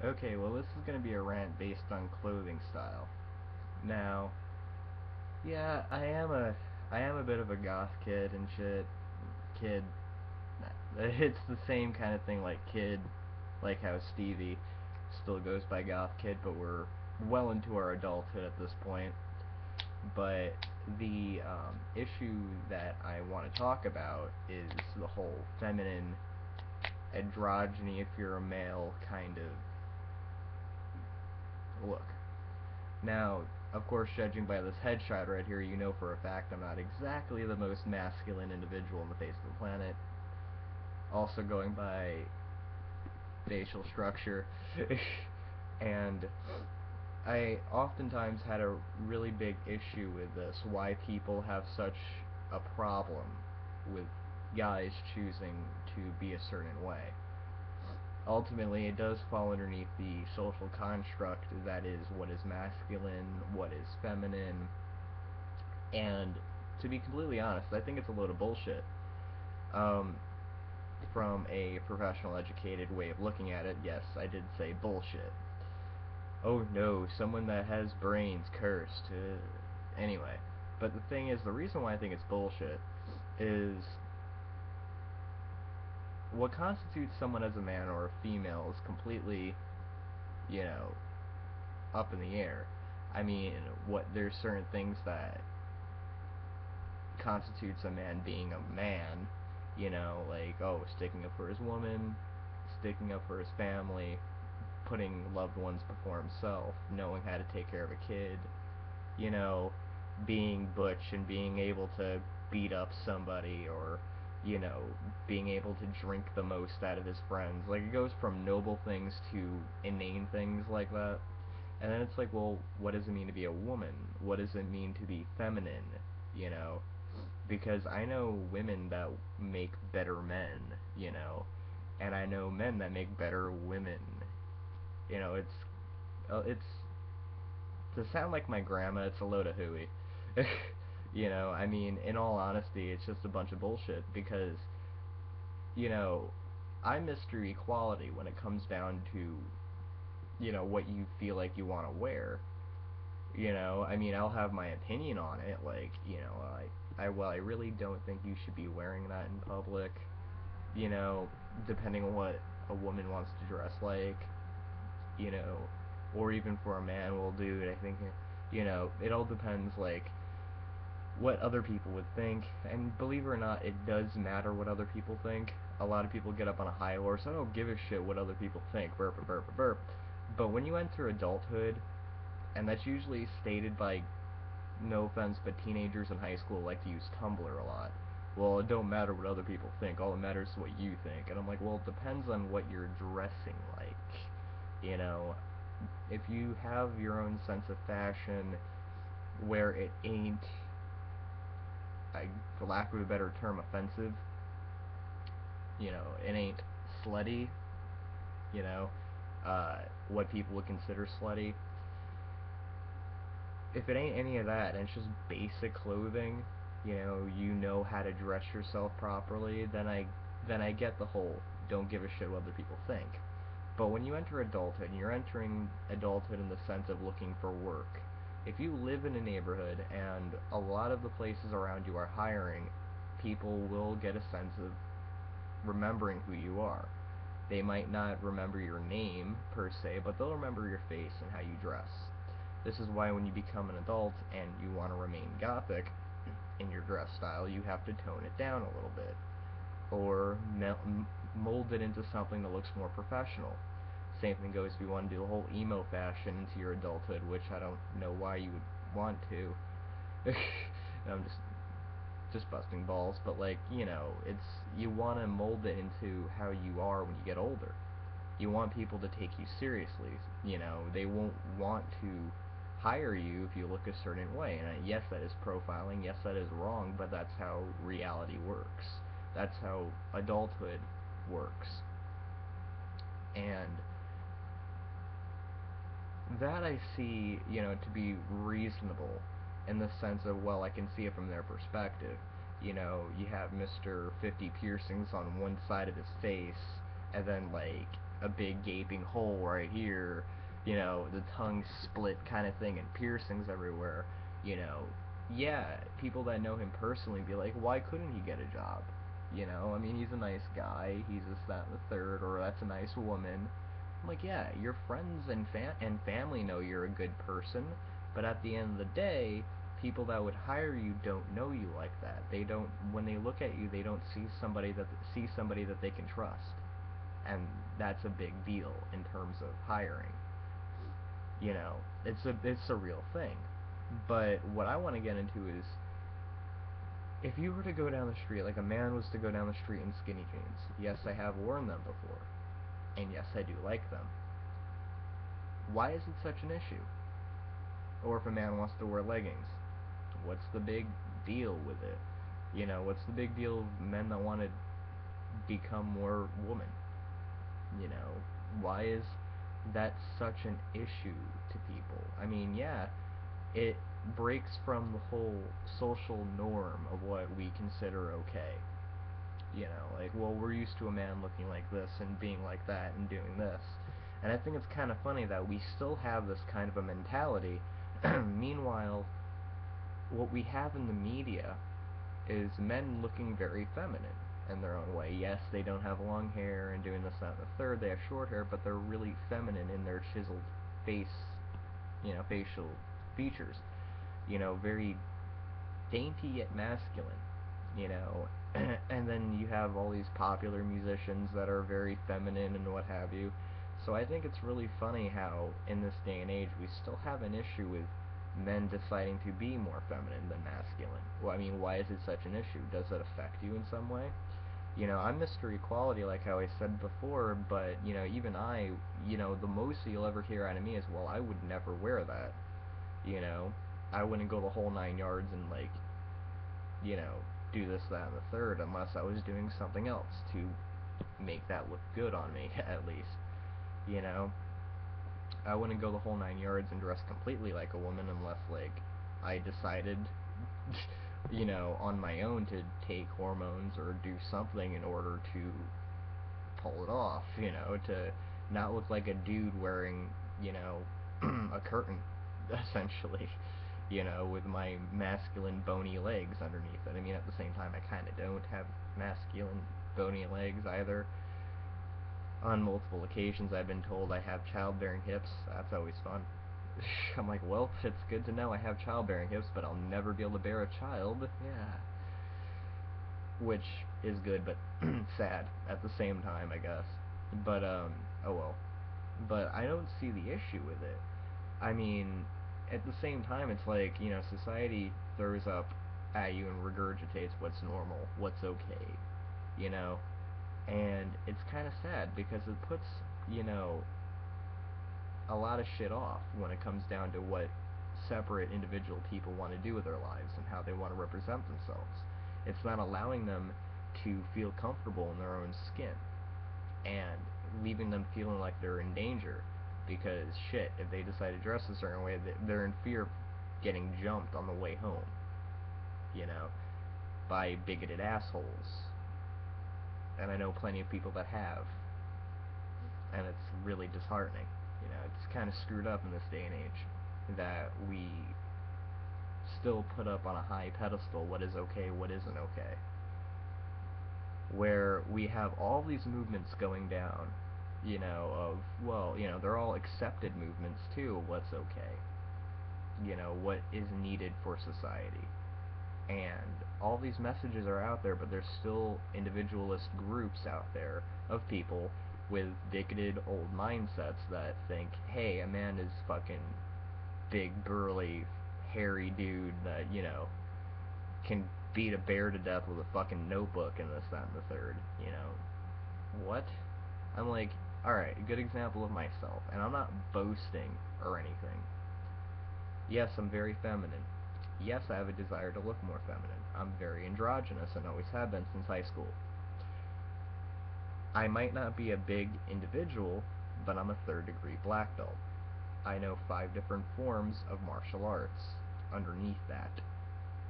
Okay, well this is gonna be a rant based on clothing style. Now, yeah, I am a bit of a goth kid and shit. Kid, it's the same kind of thing like kid, like how Stevie still goes by goth kid, but we're well into our adulthood at this point. But the issue that I want to talk about is the whole feminine androgyny, if you're a male, kind of look. Now, of course, judging by this headshot right here, you know for a fact I'm not exactly the most masculine individual on the face of the planet. Also going by facial structure. And I oftentimes had a really big issue with this, why people have such a problem with guys choosing to be a certain way. Ultimately, it does fall underneath the social construct that is what is masculine, what is feminine, and to be completely honest, I think it's a load of bullshit. Um, from a professional, educated way of looking at it, yes, I did say bullshit. Oh no, someone that has brains cursed. Anyway, but the thing is, the reason why I think it's bullshit is what constitutes someone as a man or a female is completely, you know, up in the air. I mean, what there's certain things that constitutes a man being a man, like, oh, sticking up for his woman, sticking up for his family, putting loved ones before himself, knowing how to take care of a kid, you know, being butch and being able to beat up somebody, or, you know, being able to drink the most out of his friends. Like, it goes from noble things to inane things like that. And then it's like, well, what does it mean to be a woman? What does it mean to be feminine? You know? Because I know women that make better men, and I know men that make better women. It's to sound like my grandma, it's a load of hooey. I mean, in all honesty, it's just a bunch of bullshit because, you know, I'm Mr. Equality when it comes down to, what you feel like you want to wear. I mean, I'll have my opinion on it, like, well, I really don't think you should be wearing that in public, you know, depending on what a woman wants to dress like, you know, or even for a man, well, dude, I think, it all depends, like, what other people would think. And believe it or not, it does matter what other people think. A lot of people get up on a high horse. I don't give a shit what other people think. Burp, burp, burp, burp. But when you enter adulthood, and that's usually stated by, no offense, but teenagers in high school like to use Tumblr a lot. Well, it don't matter what other people think. All that matters is what you think. And I'm like, well, it depends on what you're dressing like. You know, if you have your own sense of fashion where it ain't, for lack of a better term, offensive, it ain't slutty, you know, what people would consider slutty. If it ain't any of that and it's just basic clothing, you know how to dress yourself properly, then I get the whole don't give a shit what other people think. But when you enter adulthood, and you're entering adulthood in the sense of looking for work, if you live in a neighborhood and a lot of the places around you are hiring, people will get a sense of remembering who you are. They might not remember your name per se, but they'll remember your face and how you dress. This is why when you become an adult and you want to remain gothic in your dress style, you have to tone it down a little bit, or mold it into something that looks more professional. Same thing goes if you want to do the whole emo fashion into your adulthood, which I don't know why you would want to. I'm just busting balls, but like, it's you want to mold it into how you are when you get older. You want people to take you seriously. They won't want to hire you if you look a certain way. And yes, that is profiling. Yes, that is wrong, but that's how reality works. That's how adulthood works. And that I see, to be reasonable in the sense of, well, I can see it from their perspective. You have Mr. 50 piercings on one side of his face, and then, like, a big gaping hole right here, the tongue split kind of thing and piercings everywhere, you know, yeah, people that know him personally be like, why couldn't he get a job? I mean, he's a nice guy, he's this, that, and the third, or that's a nice woman. I'm like, yeah, your friends and family know you're a good person, but at the end of the day, people that would hire you don't know you like that. They don't, when they look at you, they don't see somebody that they can trust, and that's a big deal in terms of hiring. You know, it's a real thing. But what I want to get into is, if you were to go down the street, like a man was to go down the street in skinny jeans, yes, I have worn them before, and yes, I do like them. Why is it such an issue? Or if a man wants to wear leggings, what's the big deal with it? What's the big deal of men that want to become more woman? You know, why is that such an issue to people? I mean, yeah, it breaks from the whole social norm of what we consider okay. Like, well, we're used to a man looking like this and being like that and doing this. And I think it's kind of funny that we still have this kind of a mentality. Meanwhile, what we have in the media is men looking very feminine in their own way. Yes, they don't have long hair and doing this, that, and the third. They have short hair, but they're really feminine in their chiseled face, facial features. Very dainty yet masculine. You know, and then you have all these popular musicians that are very feminine and what have you. So I think it's really funny how, in this day and age, we still have an issue with men deciding to be more feminine than masculine. Well, I mean, why is it such an issue? Does it affect you in some way? I'm Mr. Equality, like how I said before, but, even the most you'll ever hear out of me is, well, I would never wear that. You know, I wouldn't go the whole 9 yards and, like, you know, do this, that, and the third unless I was doing something else to make that look good on me, at least. You know, I wouldn't go the whole 9 yards and dress completely like a woman unless, like, I decided, on my own to take hormones or do something in order to pull it off, to not look like a dude wearing, a curtain, essentially, with my masculine bony legs underneath it. I mean, at the same time, I kind of don't have masculine bony legs either. On multiple occasions, I've been told I have childbearing hips. That's always fun. I'm like, well, it's good to know I have childbearing hips, but I'll never be able to bear a child. Yeah. Which is good, but sad at the same time, I guess. But, oh well. But I don't see the issue with it. I mean, at the same time, it's like, society throws up at you and regurgitates what's normal, what's okay, you know? And it's kind of sad because it puts, you know, a lot of shit off when it comes down to what separate individual people want to do with their lives and how they want to represent themselves. It's not allowing them to feel comfortable in their own skin and leaving them feeling like they're in danger because shit, if they decide to dress a certain way, they're in fear of getting jumped on the way home, you know, by bigoted assholes. And I know plenty of people that have, and it's really disheartening. It's kind of screwed up in this day and age that we still put up on a high pedestal what is okay, what isn't okay. Where we have all these movements going down, of, well, they're all accepted movements too, what's okay, what is needed for society. And all these messages are out there, but there's still individualist groups out there of people with bigoted old mindsets that think, hey, a man is fucking big, burly, hairy dude that, can beat a bear to death with a fucking notebook and this, that, and the third, What? I'm like, alright, a good example of myself, and I'm not boasting or anything. Yes, I'm very feminine. Yes, I have a desire to look more feminine. I'm very androgynous and always have been since high school. I might not be a big individual, but I'm a third-degree black belt. I know 5 different forms of martial arts underneath that.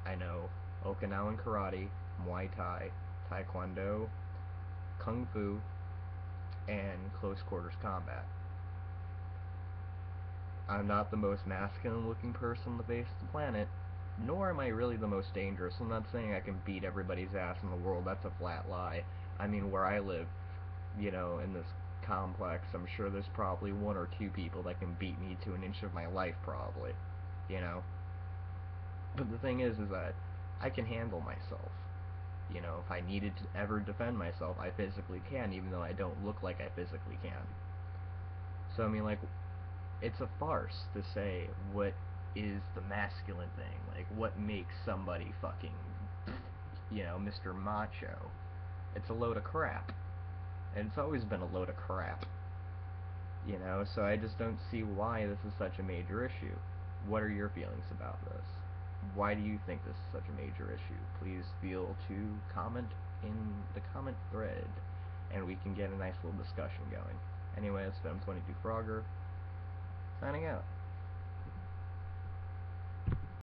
I know Okinawan Karate, Muay Thai, Taekwondo, Kung Fu, and close quarters combat. I'm not the most masculine looking person on the face of the planet, nor am I really the most dangerous. I'm not saying I can beat everybody's ass in the world, that's a flat lie. I mean, where I live, in this complex, I'm sure there's probably one or two people that can beat me to an inch of my life, probably, you know? But the thing is that I can handle myself. If I needed to ever defend myself, I physically can, even though I don't look like I physically can. So, I mean, like, it's a farce to say what is the masculine thing. Like, what makes somebody fucking, Mr. Macho. It's a load of crap. And it's always been a load of crap. So I just don't see why this is such a major issue. What are your feelings about this? Why do you think this is such a major issue? Please feel to comment in the comment thread, and we can get a nice little discussion going. Anyway, it's been 22 Frogger, signing out.